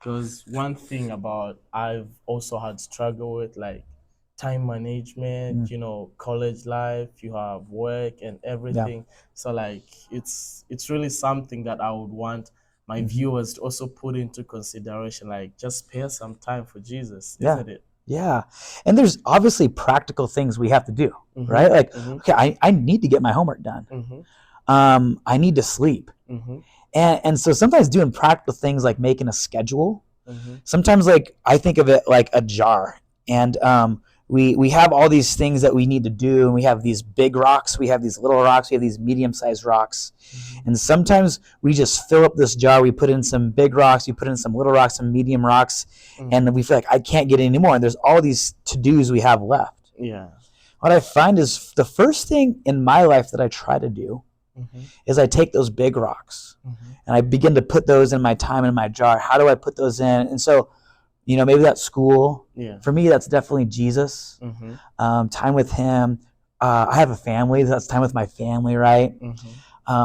Because one thing about I've also had struggle with like time management, Mm, college life, you have work and yeah. everything. So like it's really something that I would want my Hmm. viewers to also put into consideration, like just spare some time for Jesus, Yeah. isn't it? Yeah. And there's obviously practical things we have to do, Mm-hmm. right? Like, Mm-hmm. okay, I need to get my homework done. Mm-hmm. I need to sleep. Mm-hmm. And so sometimes doing practical things like making a schedule, Mm-hmm. sometimes like I think of it like a jar. And we have all these things that we need to do, and we have these big rocks, we have these little rocks, we have these medium-sized rocks. Mm-hmm. And sometimes we just fill up this jar, we put in some big rocks, we put in some little rocks, some medium rocks, Mm-hmm. and we feel like I can't get any more. And there's all these to-dos we have left. Yeah. What I find is the first thing in my life that I try to do Mm-hmm. is I take those big rocks Mm-hmm. and I begin to put those in my time in my jar. How do I put those in? And so, maybe that's school. Yeah. For me, that's definitely Jesus. Mm-hmm. Time with Him. I have a family. That's time with my family, right? Mm-hmm.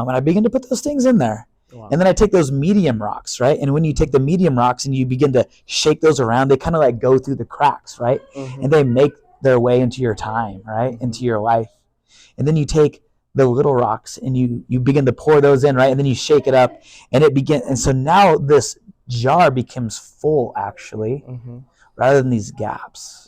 And I begin to put those things in there. Wow. And then I take those medium rocks, right? And when you take the medium rocks and you begin to shake those around, they kind of like go through the cracks, right? Mm-hmm. And they make their way into your time, right? Mm-hmm. Into your life. And then you take the little rocks and you begin to pour those in, right? And then you shake it up and and so now this jar becomes full actually, Mm-hmm. rather than these gaps.